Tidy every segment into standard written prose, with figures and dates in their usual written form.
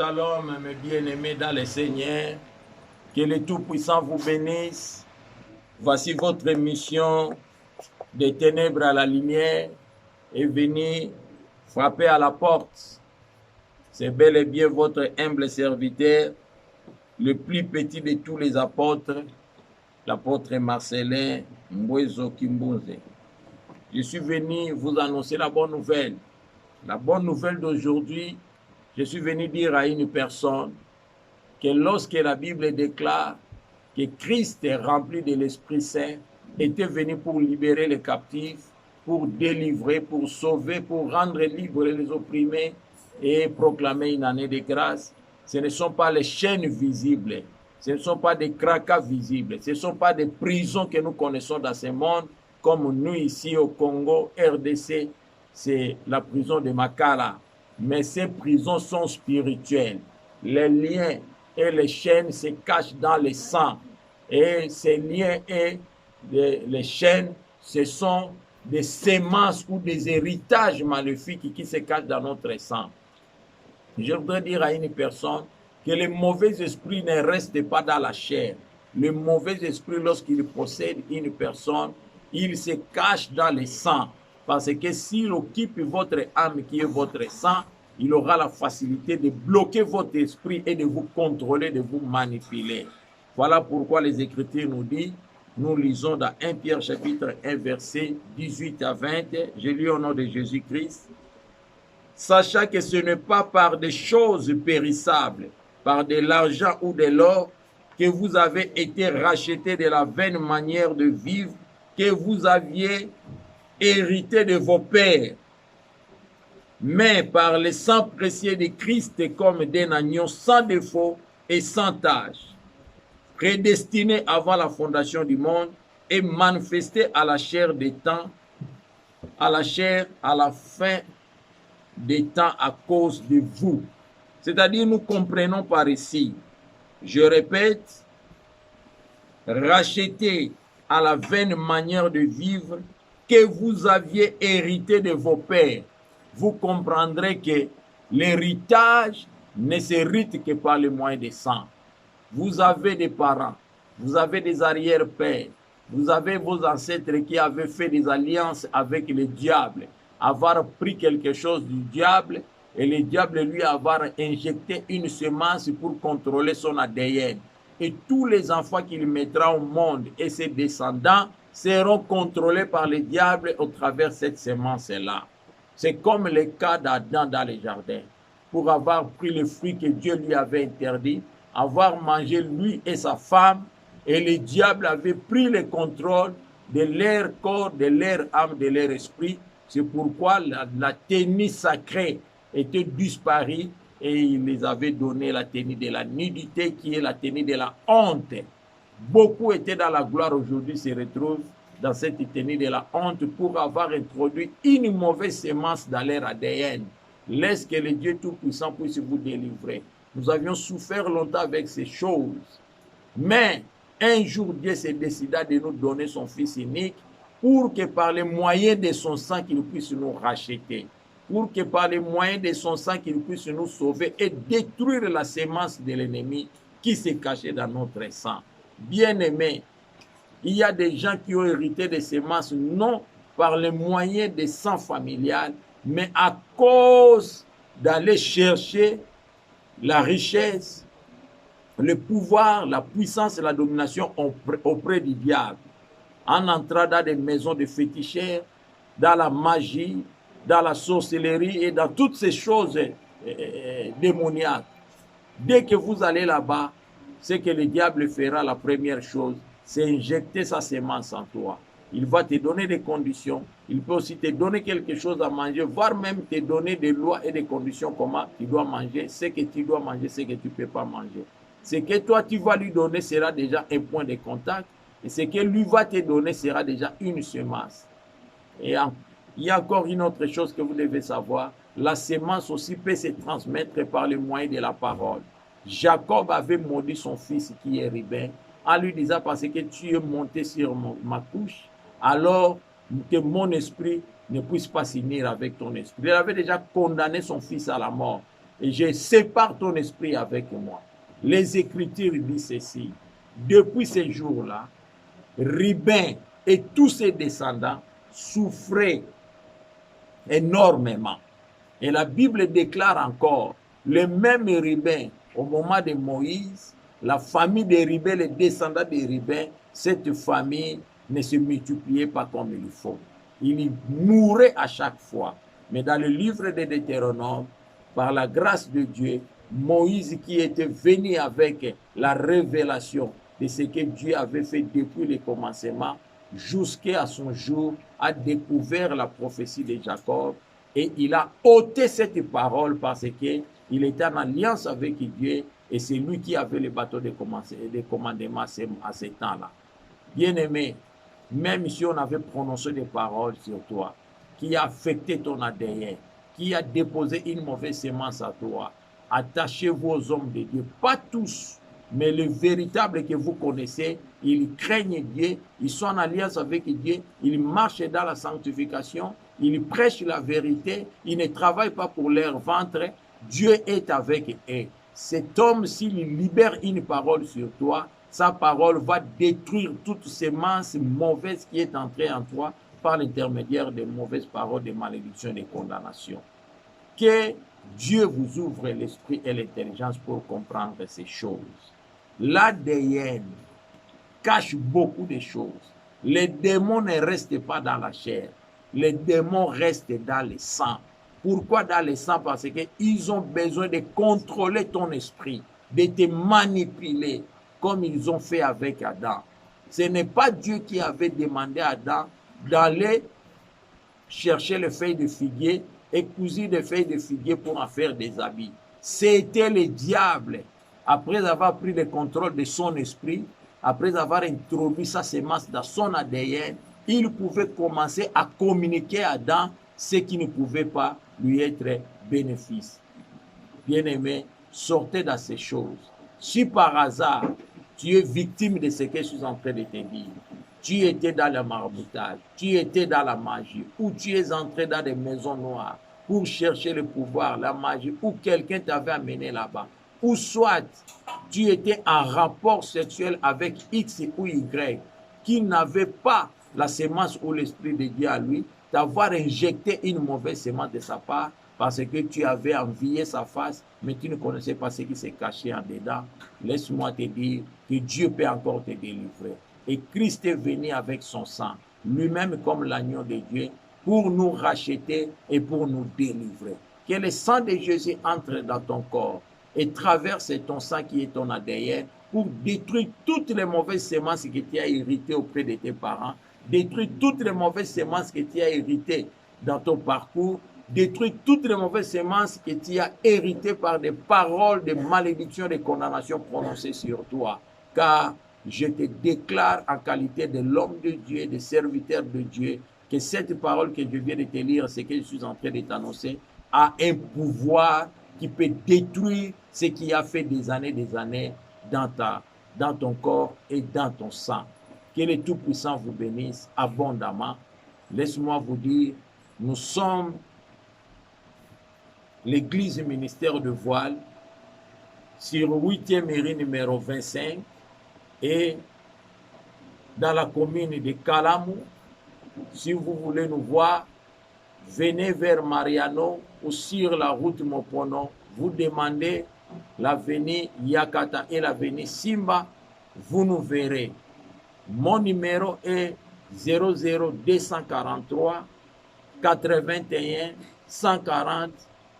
shalom, mes bien-aimés dans le Seigneur. Que le Tout-Puissant vous bénisse. Voici votre émission des ténèbres à la lumière et venez frapper à la porte. C'est bel et bien votre humble serviteur, le plus petit de tous les apôtres, l'apôtre Marcelin Mbwezo Kimbunze. Je suis venu vous annoncer la bonne nouvelle. La bonne nouvelle d'aujourd'hui, je suis venu dire à une personne que lorsque la Bible déclare que Christ est rempli de l'Esprit Saint, était venu pour libérer les captifs, pour délivrer, pour sauver, pour rendre libres les opprimés et proclamer une année de grâce, ce ne sont pas les chaînes visibles, ce ne sont pas des cracas visibles, ce ne sont pas des prisons que nous connaissons dans ce monde, comme nous ici au Congo, RDC, c'est la prison de Makala. Mais ces prisons sont spirituelles. Les liens et les chaînes se cachent dans le sang. Et ces liens et les chaînes, ce sont des semences ou des héritages maléfiques qui se cachent dans notre sang. Je voudrais dire à une personne que le mauvais esprit ne reste pas dans la chair. Le mauvais esprit, lorsqu'il possède une personne, il se cache dans le sang. Parce que s'il occupe votre âme qui est votre sang, il aura la facilité de bloquer votre esprit et de vous contrôler, de vous manipuler. Voilà pourquoi les Écritures nous disent, nous lisons dans 1 Pierre chapitre 1 verset 18 à 20, je lis au nom de Jésus-Christ, sachant que ce n'est pas par des choses périssables, par de l'argent ou de l'or, que vous avez été rachetés de la vaine manière de vivre que vous aviez hérité de vos pères, mais par le sang précieux de Christ comme d'un agneau sans défaut et sans tache, prédestiné avant la fondation du monde et manifesté à la chair des temps, à la chair à la fin des temps à cause de vous. C'est-à-dire, nous comprenons par ici, je répète, racheté à la vaine manière de vivre que vous aviez hérité de vos pères. Vous comprendrez que l'héritage ne s'hérite que par le moyen des sang. Vous avez des parents, vous avez des arrière-pères, vous avez vos ancêtres qui avaient fait des alliances avec le diable, avoir pris quelque chose du diable et le diable lui avoir injecté une semence pour contrôler son ADN. Et tous les enfants qu'il mettra au monde et ses descendants seront contrôlés par le diable au travers de cette semence-là. C'est comme le cas d'Adam dans le jardin. Pour avoir pris le fruit que Dieu lui avait interdit, avoir mangé lui et sa femme, et le diable avait pris le contrôle de leur corps, de leur âme, de leur esprit. C'est pourquoi la tenue sacrée était disparue et il les avait donné la tenue de la nudité qui est la tenue de la honte. Beaucoup étaient dans la gloire aujourd'hui, se retrouvent dans cette tenue de la honte pour avoir introduit une mauvaise semence dans leur ADN. Laisse que le Dieu Tout-Puissant puisse vous délivrer. Nous avions souffert longtemps avec ces choses. Mais un jour, Dieu s'est décidé de nous donner son Fils unique pour que par les moyens de son sang, qu'il puisse nous racheter. Pour que par les moyens de son sang, qu'il puisse nous sauver et détruire la semence de l'ennemi qui s'est cachée dans notre sang. Bien-aimés, il y a des gens qui ont hérité des semences non par les moyens de sang familial, mais à cause d'aller chercher la richesse, le pouvoir, la puissance et la domination auprès du diable. En entrant dans des maisons de féticheurs, dans la magie, dans la sorcellerie et dans toutes ces choses démoniaques. Dès que vous allez là-bas, ce que le diable fera, la première chose, c'est injecter sa semence en toi. Il va te donner des conditions. Il peut aussi te donner quelque chose à manger, voire même te donner des lois et des conditions comment tu dois manger, ce que tu dois manger, ce que tu ne peux pas manger. Ce que toi tu vas lui donner sera déjà un point de contact et ce que lui va te donner sera déjà une semence. Et il y a encore une autre chose que vous devez savoir. La semence aussi peut se transmettre par le moyen de la parole. Jacob avait maudit son fils qui est Rubén en lui disant parce que tu es monté sur ma couche, alors que mon esprit ne puisse pas s'unir avec ton esprit. Il avait déjà condamné son fils à la mort. et je sépare ton esprit avec moi. Les Écritures disent ceci. Depuis ces jours-là, Rubin et tous ses descendants souffraient énormément. Et la Bible déclare encore, le même Rubin, au moment de Moïse, la famille de Rubin, les descendants de Rubin, cette famille ne se multipliait pas comme il faut. Il mourait à chaque fois. Mais dans le livre de Deutéronome, par la grâce de Dieu, Moïse qui était venu avec la révélation de ce que Dieu avait fait depuis le commencement, jusqu'à son jour, a découvert la prophétie de Jacob et il a ôté cette parole parce qu'il était en alliance avec Dieu et c'est lui qui avait le bateau de commandement à ce temps-là. Bien-aimé, même si on avait prononcé des paroles sur toi qui a affecté ton ADN, qui a déposé une mauvaise sémence à toi, attachez-vous aux hommes de Dieu, pas tous, mais les véritables que vous connaissez, ils craignent Dieu, ils sont en alliance avec Dieu, ils marchent dans la sanctification, ils prêchent la vérité, ils ne travaillent pas pour leur ventre, Dieu est avec eux. Cet homme, s'il libère une parole sur toi, sa parole va détruire toute sémence mauvaise qui est entrée en toi par l'intermédiaire de mauvaises paroles, de malédiction et de condamnation. Que Dieu vous ouvre l'esprit et l'intelligence pour comprendre ces choses. L'ADN cache beaucoup de choses. Les démons ne restent pas dans la chair. Les démons restent dans le sang. Pourquoi dans le sang? Parce qu'ils ont besoin de contrôler ton esprit, de te manipuler, comme ils ont fait avec Adam. Ce n'est pas Dieu qui avait demandé à Adam d'aller chercher les feuilles de figuier et cousu des feuilles de figuier pour en faire des habits. C'était le diable. Après avoir pris le contrôle de son esprit, après avoir introduit sa sémence dans son ADN, il pouvait commencer à communiquer à Adam ce qui ne pouvait pas lui être bénéfice. Bien-aimé, sortez dans ces choses. Si par hasard, tu es victime de ce que je suis en train de te dire, tu étais dans le maraboutage, tu étais dans la magie, ou tu es entré dans des maisons noires pour chercher le pouvoir, la magie, ou quelqu'un t'avait amené là-bas, ou soit tu étais en rapport sexuel avec X ou Y, qui n'avait pas la sémence ou l'esprit de Dieu à lui, d'avoir injecté une mauvaise sémence de sa part, parce que tu avais envié sa face, mais tu ne connaissais pas ce qui s'est caché en dedans. Laisse-moi te dire que Dieu peut encore te délivrer. Et Christ est venu avec son sang, lui-même comme l'agneau de Dieu, pour nous racheter et pour nous délivrer. Que le sang de Jésus entre dans ton corps et traverse ton sang qui est ton ADN pour détruire toutes les mauvaises sémences que tu as héritées auprès de tes parents, détruire toutes les mauvaises sémences que tu as héritées dans ton parcours, détruire toutes les mauvaises sémences que tu as héritées par des paroles de malédiction, de condamnation prononcées sur toi. Car je te déclare en qualité de l'homme de Dieu, de serviteur de Dieu, que cette parole que je viens de te lire, ce que je suis en train de t'annoncer, a un pouvoir qui peut détruire ce qui a fait des années dans ton corps et dans ton sang. Que le Tout-Puissant vous bénisse abondamment. Laisse-moi vous dire, nous sommes l'église ministère de voile sur 8e mairie numéro 25 et dans la commune de Kalamou. Si vous voulez nous voir, venez vers Mariano ou sur la route Mopono, vous demandez l'avenue Yakata et l'avenue Simba, vous nous verrez. Mon numéro est 00243 81 140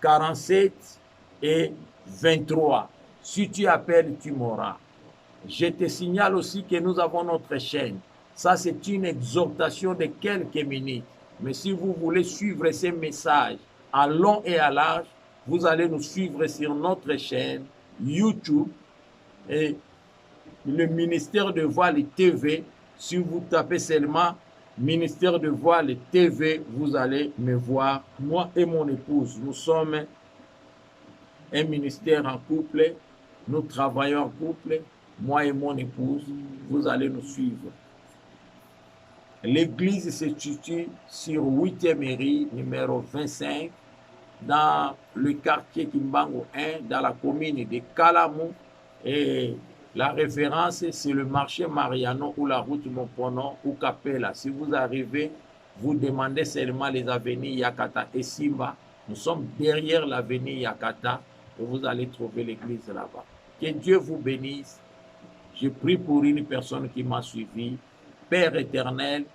47 et 23. Si tu appelles, tu m'auras. Je te signale aussi que nous avons notre chaîne. Ça, c'est une exhortation de quelques minutes. Mais si vous voulez suivre ces messages à long et à large, vous allez nous suivre sur notre chaîne YouTube et le ministère de Voile TV. Si vous tapez seulement ministère de Voile TV, vous allez me voir. Moi et mon épouse, nous sommes un ministère en couple. Nous travaillons en couple. Moi et mon épouse, vous allez nous suivre. L'église se situe sur 8e mairie, numéro 25, dans le quartier Kimbangu 1, dans la commune de Kalamou. Et la référence, c'est le marché Mariano ou la route Mopono ou Capella. Si vous arrivez, vous demandez seulement les avenues Yakata et Simba. Nous sommes derrière l'avenue Yakata et vous allez trouver l'église là-bas. Que Dieu vous bénisse. Je prie pour une personne qui m'a suivi. Père éternel,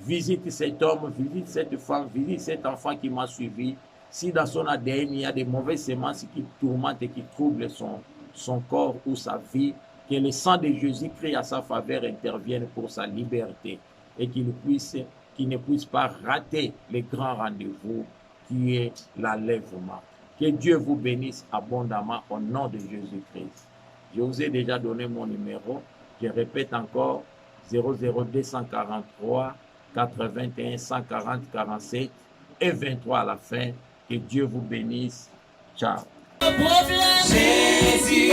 visite cet homme, visite cette femme, visite cet enfant qui m'a suivi. Si dans son ADN, il y a des mauvaises semences qui tourmentent et qui troublent son corps ou sa vie, que le sang de Jésus-Christ à sa faveur intervienne pour sa liberté et qu'il ne puisse pas rater le grand rendez-vous qui est l'enlèvement. Que Dieu vous bénisse abondamment au nom de Jésus-Christ. Je vous ai déjà donné mon numéro. Je répète encore 00243 81 140 47 et 23 à la fin. Que Dieu vous bénisse. Ciao. Jésus.